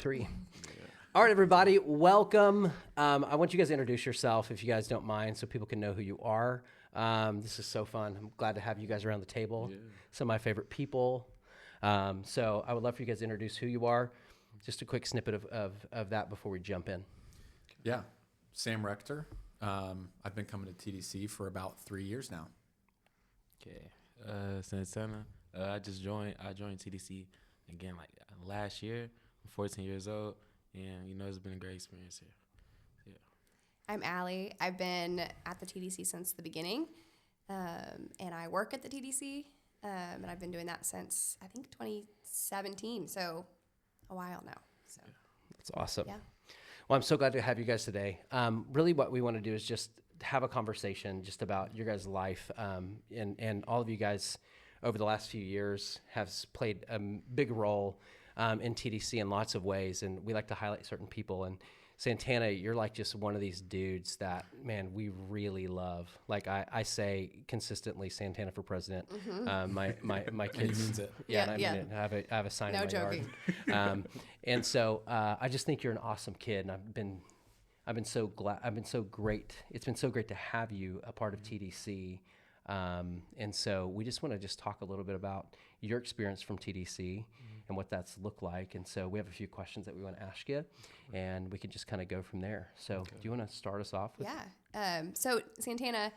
Three. All right, everybody, welcome. I want you guys to introduce yourself, if you guys don't mind, so people can know who you are. This is so fun. I'm glad to have you guys around the table. Yeah. Some of my favorite people. So I would love for you guys to introduce who you are. Just a quick snippet of that before we jump in. Yeah, Sam Rector. I've been coming to TDC for about 3 years now. Okay, Santana. I joined TDC again last year. I'm 14 years old, and it's been a great experience here. Yeah. I'm Allie. I've been at the TDC since the beginning, and I work at the TDC, and I've been doing that since I think 2017, so a while now. So that's awesome. Yeah. Well, I'm so glad to have you guys today. Really, what we want to do is just have a conversation just about your guys' life, and all of you guys over the last few years have played a big role in TDC in lots of ways, and we like to highlight certain people. And Santana, you're like just one of these dudes that, man, we really love. Like I say consistently, Santana for president. Mm-hmm. My kids. And he means it. Yeah, and I mean it. I have a sign in my joking. yard. And so I just think you're an awesome kid, and I've been so glad. It's been so great to have you a part of TDC. And so we just want to talk a little bit about your experience from TDC and what that's looked like. And so we have a few questions that we want to ask you, and we can just kind of go from there. So do you want to start us off with? Yeah. So Santana,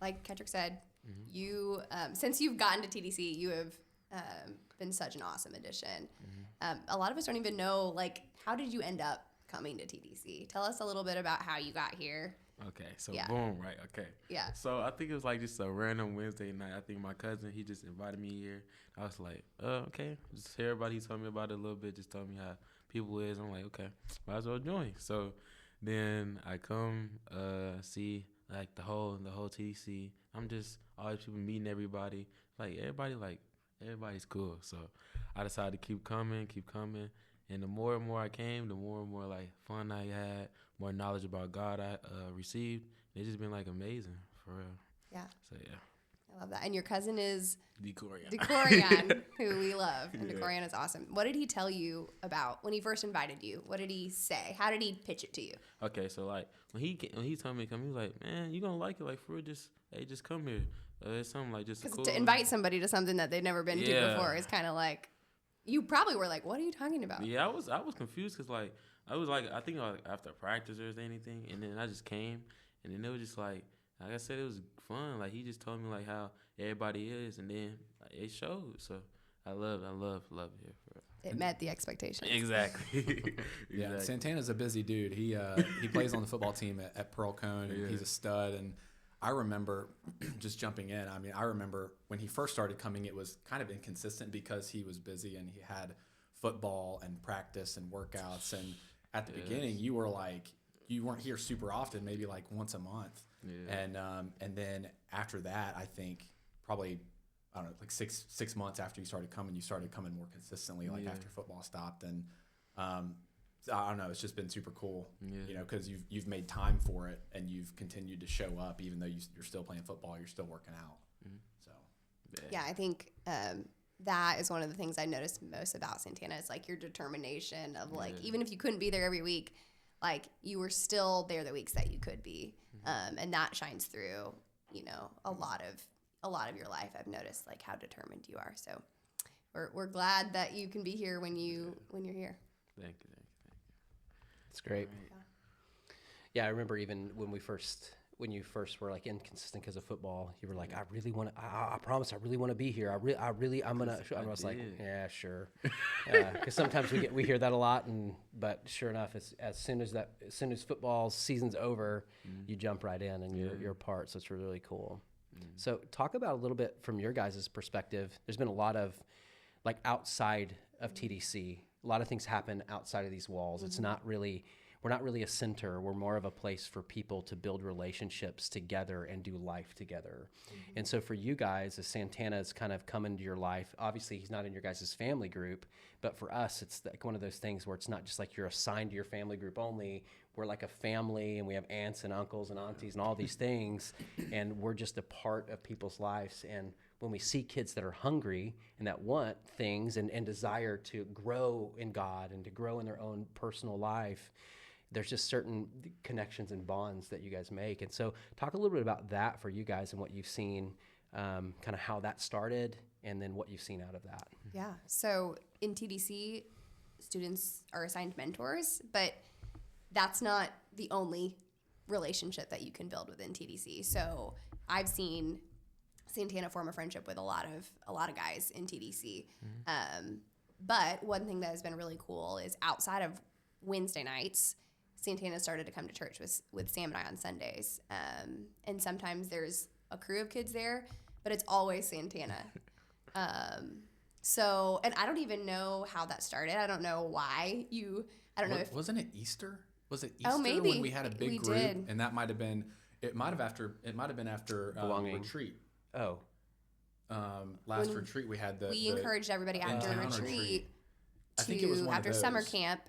like Kendrick said, you, since you've gotten to TDC, you have been such an awesome addition. A lot of us don't even know, how did you end up coming to TDC? Tell us a little bit about how you got here. Okay, so boom, right, okay. Yeah. So I think it was just a random Wednesday night. I think my cousin, he just invited me here. I was like, okay. Just everybody told me about it a little bit, just told me how people is. I'm like, okay, might as well join. So then I come see the whole TDC. I'm just always people meeting everybody. Everybody's cool. So I decided to keep coming. And the more and more I came, the more and more fun I had, more knowledge about God I received. It's just been amazing for real. Yeah. So yeah. I love that. And your cousin is Decorian, who we love. And Decorian is awesome. What did he tell you about when he first invited you? What did he say? How did he pitch it to you? Okay, so when he told me to come, he was like, man, you gonna like it, for real, just come here. It's something just cool. To invite somebody to something that they've never been to before is kind of you probably were like, what are you talking about? Yeah, I was confused because I was I think after practice or anything, and then I just came, and then it was just like I said, it was fun. He just told me how everybody is, and then it showed. So I love it here. It met the expectations. Exactly. Yeah, Santana's a busy dude. He plays on the football team at Pearl Cone. And he's a stud, and I remember just jumping in. I mean, I remember when he first started coming, it was kind of inconsistent because he was busy and he had football and practice and workouts. And at the beginning, you weren't here super often, maybe once a month. Yeah. And then after that, I think probably, I don't know, 6 months after you started coming more consistently, after football stopped. And I don't know, it's just been super cool, because you've made time for it and you've continued to show up even though you're still playing football, you're still working out. So yeah, I think that is one of the things I noticed most about Santana is your determination of even if you couldn't be there every week, you were still there the weeks that you could be, and that shines through a lot of your life. I've noticed how determined you are, so we're glad that you can be here when you're here. Thank you. It's great. Yeah, I remember even when you first were inconsistent because of football, you were like, I really want to, I promise I really want to be here. I'm going to, I was like, yeah, sure. Because sometimes we hear that a lot, but sure enough, as soon as football season's over, you jump right in and you're a part. So it's really cool. So talk about a little bit from your guys' perspective. There's been a lot of outside of TDC, a lot of things happen outside of these walls. It's not really, we're not really a center. We're more of a place for people to build relationships together and do life together. And so for you guys, as Santana's kind of come into your life, obviously he's not in your guys' family group, but for us, it's one of those things where it's not just you're assigned to your family group only. We're like a family, and we have aunts and uncles and aunties and all these things, and we're just a part of people's lives. And when we see kids that are hungry and that want things and desire to grow in God and to grow in their own personal life, there's just certain connections and bonds that you guys make. And so talk a little bit about that for you guys and what you've seen, kind of how that started and then what you've seen out of that. Yeah. So in TDC, students are assigned mentors, but that's not the only relationship that you can build within TDC. So I've seen Santana form a friendship with a lot of guys in TDC. But one thing that has been really cool is outside of Wednesday nights, Santana started to come to church with Sam and I on Sundays. And sometimes there's a crew of kids there, but it's always Santana. So, and I don't even know how that started. I don't know why I don't know if. Wasn't it Easter? Was it Easter maybe. when we had a big We group? did. And that might have been, it might have been after Belonging. retreat. Oh, Last When retreat we had we encouraged everybody after in-town retreat I think it was one of after summer those. camp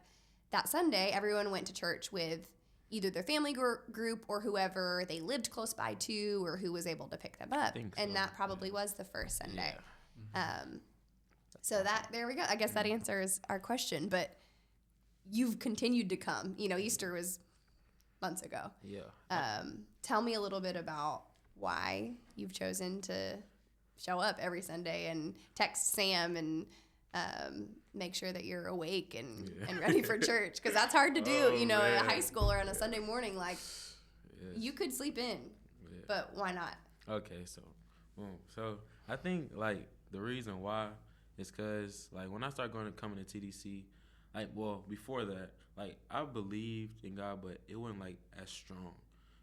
that Sunday, everyone went to church with either their family group or whoever they lived close by to or who was able to pick them up. think And so, that probably was the first Sunday. Yeah. So there we go. I guess that answers our question, but you've continued to come. Easter was months ago. Yeah. Tell me a little bit about why you've chosen to show up every Sunday and text Sam and make sure that you're awake and ready for church, because that's hard to do. Oh, a man. high schooler on a Sunday morning, like Yes. you could sleep in, Yeah. but why not? Okay, so, boom. So I think like the reason why is because like when I started coming to TDC, before that, like I believed in God, but it wasn't like as strong.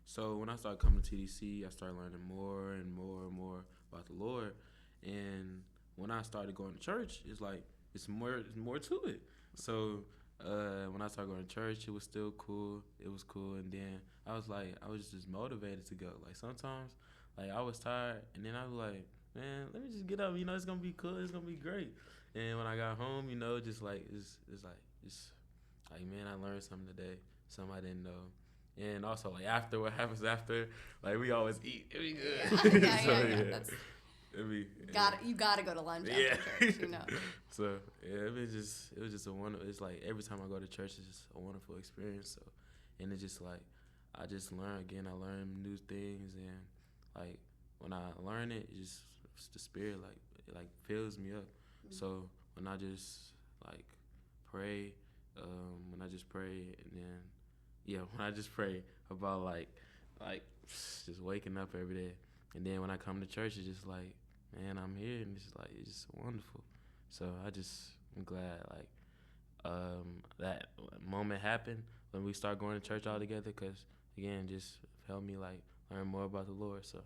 So when I started coming to TDC, I started learning more and more and more about the Lord. And when I started going to church, it's like it's more to it. So when I started going to church, it was still cool. It was cool, and then I was just motivated to go. Like sometimes, like I was tired, and then I was like, man, let me just get up. It's gonna be cool. It's gonna be great. And when I got home, just like it's like man, I learned something today, something I didn't know. And also like after what happens after, like we always eat. It be good. Yeah. That's, It'd be, you gotta go to lunch after church. So yeah, it was just a wonderful. It's like every time I go to church, it's just a wonderful experience. So, and it's just like I just learn again. I learn new things, and like when I learn it, it's the spirit it fills me up. Mm-hmm. So when I just like pray, and then when I just pray about like just waking up every day, and then when I come to church, it's just like, man, I'm here, and it's just wonderful. So I'm glad that moment happened when we start going to church all together, because again, just helped me like learn more about the Lord. So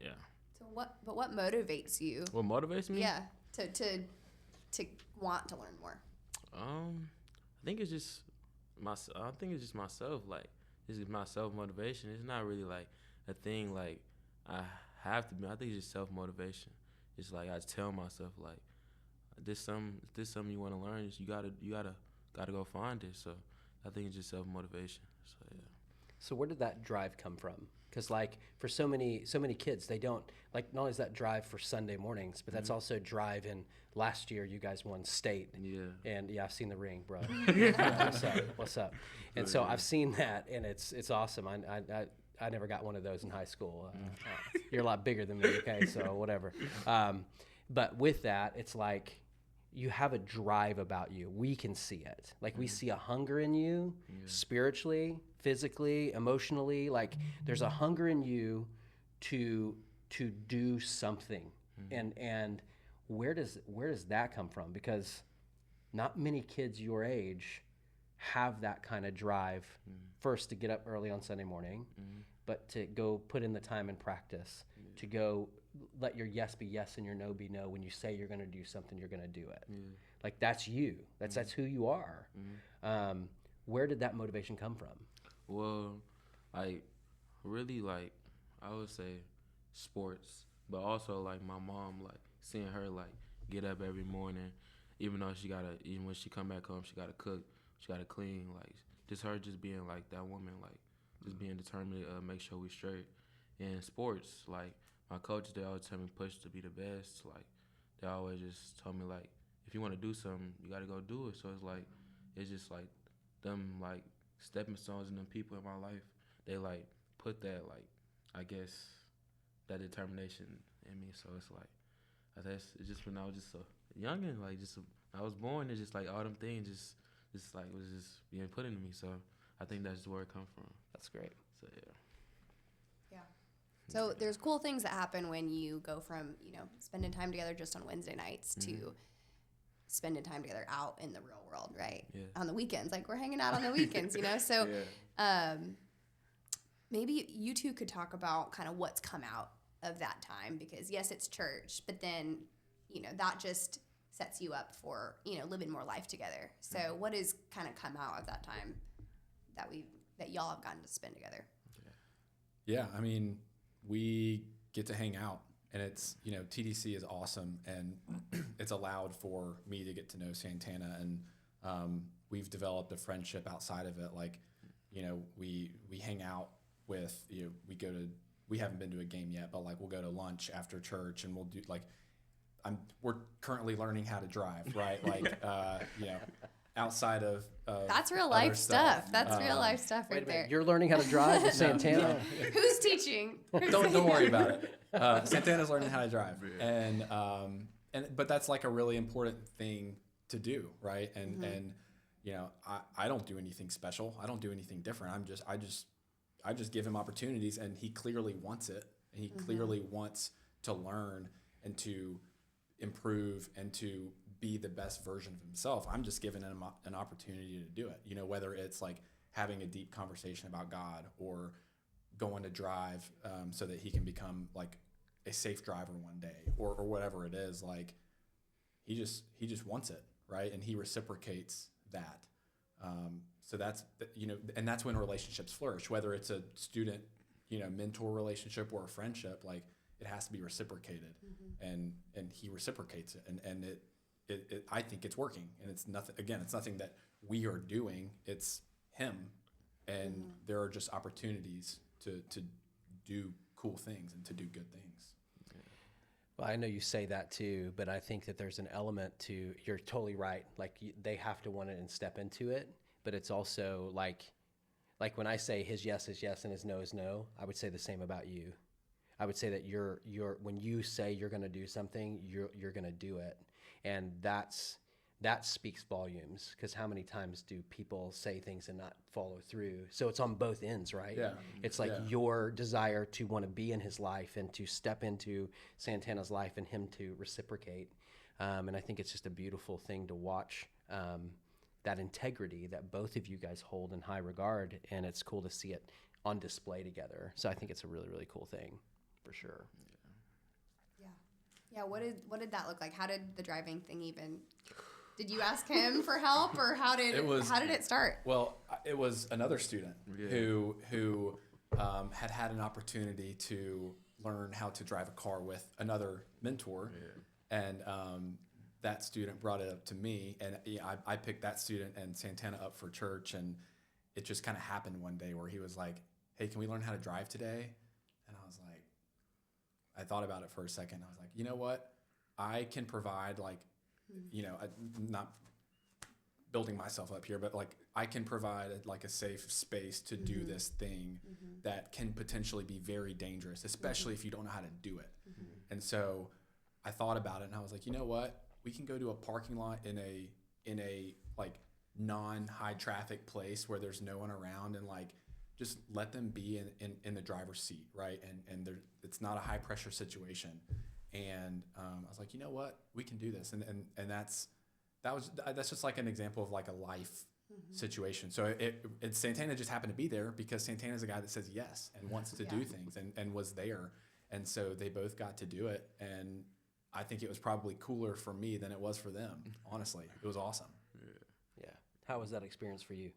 yeah. So what motivates you? What motivates me? Yeah, to want to learn more. I think it's just myself. Like this is my self motivation. It's not really like a thing like I have to be. I think it's just self motivation. It's like I tell myself like this something you want to learn. You gotta go find it. So I think it's just self motivation. So yeah. so where did that drive come from? Because like for so many kids, they don't like, not only is that drive for Sunday mornings, but that's also drive in. Last year you guys won state. Yeah. And yeah, I've seen the ring, bro. What's up? And so I've seen that, and it's awesome. I never got one of those in high school. You're a lot bigger than me, okay? So whatever. But with that, it's like you have a drive about you. We can see it. Like we see a hunger in you, spiritually, physically, emotionally. Like there's a hunger in you to do something. And where does that come from? Because not many kids your age have that kind of drive. First, to get up early on Sunday morning, but to go put in the time and practice, to go let your yes be yes and your no be no. When you say you're going to do something, you're going to do it. Like that's you. That's who you are. Where did that motivation come from? Well, really I would say sports, but also like my mom, like seeing her like get up every morning, even when she come back home, she gotta cook, she gotta clean, like just her just being like that woman, like just being determined to make sure we straight. And sports, like my coaches, they always tell me push to be the best. Like they always just told me like if you want to do something, you got to go do it. So it's just like them like stepping stones and them people in my life. They like put that like I guess that determination in me. So it's like I guess it's just when I was just a youngin', like just I was born. It's just like all them things just like was just being put into me. So I think that's where it come from. That's great. So yeah. Yeah. So there's cool things that happen when you go from, spending time together just on Wednesday nights to spending time together out in the real world, right? Yeah. On the weekends. Like we're hanging out on the weekends, So maybe you two could talk about kind of what's come out of that time because yes, it's church, but then, that just sets you up for, living more life together. So what has kind of come out of that time that y'all have gotten to spend together? Yeah, I mean, we get to hang out, and it's, TDC is awesome, and it's allowed for me to get to know Santana, and we've developed a friendship outside of it. Like, we hang out with, we haven't been to a game yet, but like we'll go to lunch after church, and we'll do like, we're currently learning how to drive, right? Like, outside of that's real life stuff. That's real life stuff right there. You're learning how to drive with Santana? Who's teaching? Don't worry about it. Santana's learning how to drive, but that's like a really important thing to do, right? And I don't do anything special. I don't do anything different. I just give him opportunities, and he clearly wants it, and he clearly wants to learn and to improve and to be the best version of himself. I'm just giving him an opportunity to do it. Whether it's like having a deep conversation about God or going to drive so that he can become like a safe driver one day or whatever it is. Like he just wants it, right? And he reciprocates that. So that's and that's when relationships flourish. Whether it's a student mentor relationship or a friendship, like it has to be reciprocated, and he reciprocates it, and it I think it's working, and it's nothing. Again, it's nothing that we are doing. It's him, and there are just opportunities to do cool things and to do good things. Well, I know you say that too, but I think that there's an element to, you're totally right. Like they have to want it and step into it, but it's also like when I say his yes is yes and his no is no, I would say the same about you. I would say that you're when you say you're going to do something, you're going to do it. And that speaks volumes, because how many times do people say things and not follow through? So it's on both ends, right? Yeah. It's like your desire to want to be in his life and to step into Santana's life and him to reciprocate. And I think it's just a beautiful thing to watch, that integrity that both of you guys hold in high regard. And it's cool to see it on display together. So I think it's a really, really cool thing for sure. Yeah, what did that look like? How did the driving thing even? Did you ask him for help, or how did it start? Well, it was another student who had an opportunity to learn how to drive a car with another mentor, and that student brought it up to me, and I picked that student and Santana up for church, and it just kind of happened one day where he was like, "Hey, can we learn how to drive today?" And I was like, I thought about it for a second. I was like, you know what? I can provide not building myself up here, but like I can provide a safe space to do this thing that can potentially be very dangerous, especially if you don't know how to do it. And so I thought about it, and I was like, you know what? We can go to a parking lot in a like non-high traffic place where there's no one around, and like just let them be in the driver's seat, right? And it's not a high pressure situation. And I was like, you know what, we can do this, and that's just like an example of like a life situation. So it Santana just happened to be there because Santana's a guy that says yes and wants to do things and was there, and so they both got to do it. And I think it was probably cooler for me than it was for them. Honestly, it was awesome. Yeah. How was that experience for you?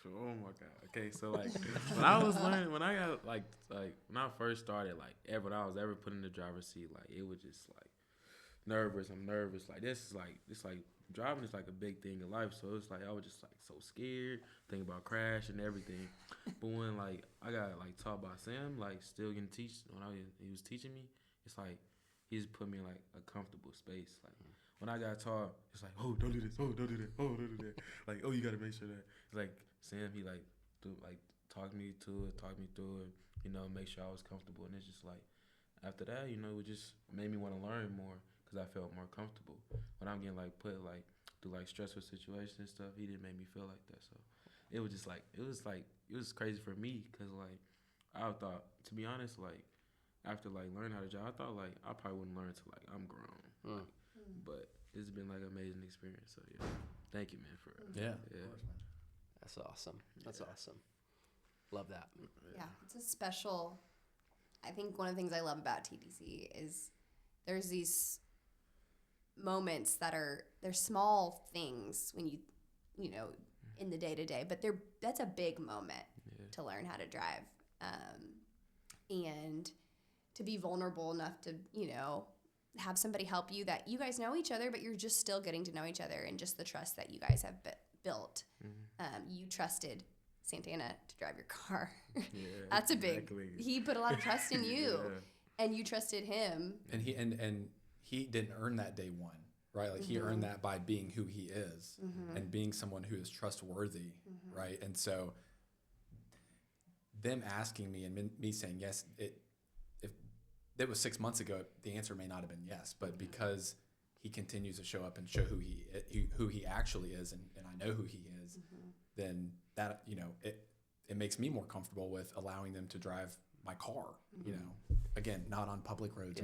Oh my God. Okay, so like when I was learning, when I got like when I first started, like when I was ever put in the driver's seat, like it was just like nervous. I'm nervous. Like it's like driving is like a big thing in life. So it's like I was just like so scared, thinking about crash and everything. But when like I got like taught by Sam, like still getting he was teaching me, it's like he's put me in like a comfortable space. Like when I got tall, it's like, oh, don't do this, oh, don't do that, oh, don't do that. Like, oh, you gotta make sure that. It's like Sam, he like talk me through it, you know, make sure I was comfortable. And it's just like after that, you know, it just made me want to learn more because I felt more comfortable. When I'm getting like put like through like stressful situations and stuff, he didn't make me feel like that. So it was just like it was crazy for me because like I thought, to be honest, like after like learning how to drive, I thought like I probably wouldn't learn till like I'm grown. Like, but it's been like an amazing experience. So yeah, thank you, man, for Yeah. That's awesome. That's awesome. Love that. Yeah, it's a special. I think one of the things I love about TDC is there's these moments they're small things when you know in the day to day, but that's a big moment to learn how to drive, and to be vulnerable enough to have somebody help you that you guys know each other, but you're just still getting to know each other, and just the trust that you guys have built. You trusted Santana to drive your car. Yeah, that's exactly. He put a lot of trust in you, and you trusted him. And he didn't earn that day one, right? Like he earned that by being who he is and being someone who is trustworthy, right? And so them asking me and me saying yes, if it was 6 months ago, the answer may not have been yes, but because he continues to show up and show who he actually is, and I know who he is, then that it makes me more comfortable with allowing them to drive my car. Again, not on public roads.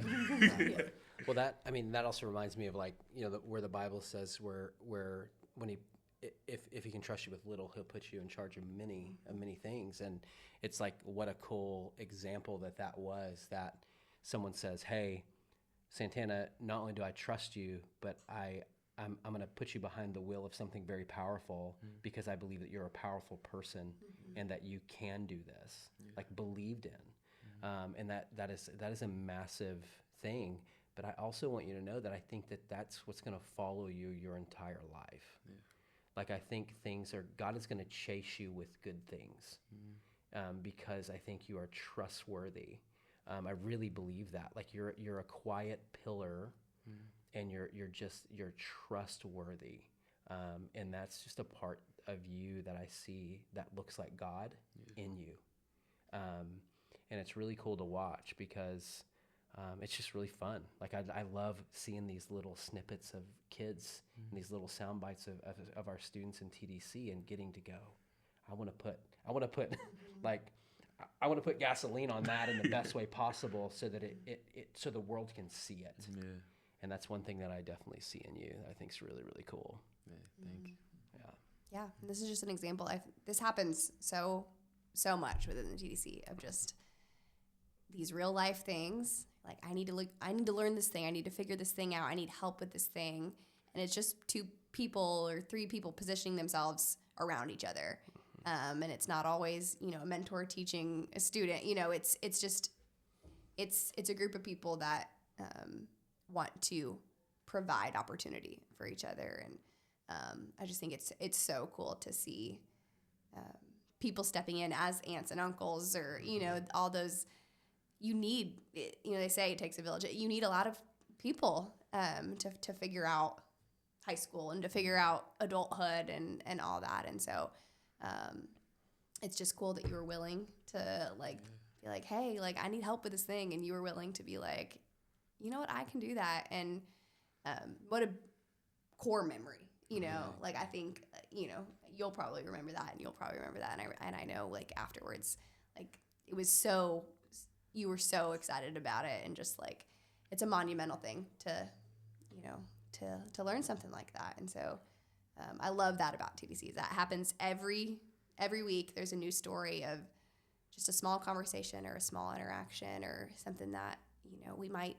Well, that also reminds me of like where the Bible says where when if he can trust you with little, he'll put you in charge of many things, and it's like what a cool example that was that someone says, hey, Santana, not only do I trust you, but I'm going to put you behind the wheel of something very powerful because I believe that you're a powerful person and that you can do this, like believed in. And that is a massive thing. But I also want you to know that I think that that's what's going to follow you your entire life. Yeah. Like I think God is going to chase you with good things because I think you are trustworthy. I really believe that. Like you're a quiet pillar, and you're trustworthy, and that's just a part of you that I see that looks like God in you, and it's really cool to watch because it's just really fun. Like I love seeing these little snippets of kids and these little sound bites of our students in TDC and getting to go. I want to put like. I want to put gasoline on that in the best way possible so that so the world can see it. Yeah. And that's one thing that I definitely see in you that I think is really, really cool. Yeah, thank you. Yeah, this is just an example. This happens so much within the TDC of just these real life things. Like I need to learn this thing. I need to figure this thing out. I need help with this thing. And it's just 2 people or 3 people positioning themselves around each other. And it's not always, a mentor teaching a student. It's just a group of people that want to provide opportunity for each other, and I just think it's so cool to see people stepping in as aunts and uncles, or all those. You need, they say it takes a village. You need a lot of people to figure out high school and to figure out adulthood and all that, and so. It's just cool that you were willing to be like, hey, like I need help with this thing, and you were willing to be like, you know what, I can do that, and what a core memory, like I think you'll probably remember that, and you'll probably remember that, and I know like afterwards, like it was you were so excited about it, and just like it's a monumental thing to learn something like that, and so. I love that about TDC. That happens every week. There's a new story of just a small conversation or a small interaction or something that we might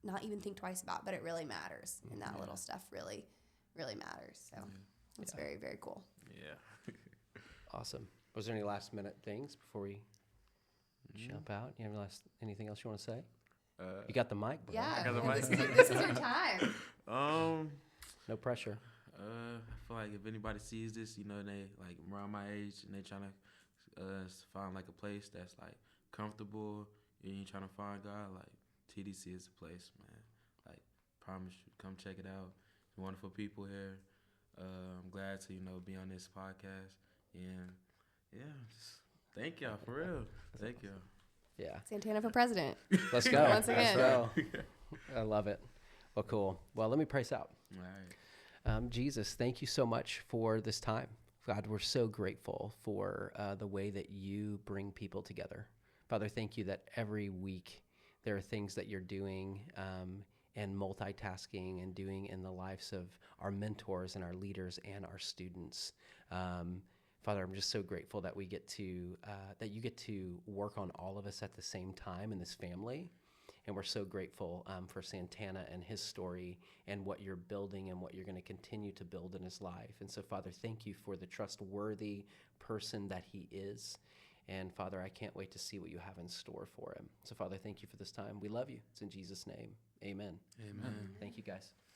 not even think twice about, but it really matters, and that little stuff really, really matters. So it's very, very cool. Yeah. Awesome. Was there any last minute things before we jump out? You have anything else you want to say? You got the mic, bro. Yeah, I got the mic. This is your time. No pressure. I feel like if anybody sees this, and they like around my age and they trying to find like a place that's like comfortable and you trying to find God, like TDC is the place, man. Like, promise you, come check it out. Wonderful people here. I'm glad to, be on this podcast. And, yeah, just thank y'all, for real. Thank y'all. Yeah. Santana for president. Let's go. Once again. Let's go. I love it. Well, cool. Well, let me pray us out. All right. Jesus, thank you so much for this time. God, we're so grateful for the way that you bring people together. Father, thank you that every week there are things that you're doing and multitasking and doing in the lives of our mentors and our leaders and our students. Father, I'm just so grateful that we get to that you get to work on all of us at the same time in this family. And we're so grateful for Santana and his story and what you're building and what you're going to continue to build in his life. And so, Father, thank you for the trustworthy person that he is. And, Father, I can't wait to see what you have in store for him. So, Father, thank you for this time. We love you. It's in Jesus' name. Amen. Amen. Thank you, guys.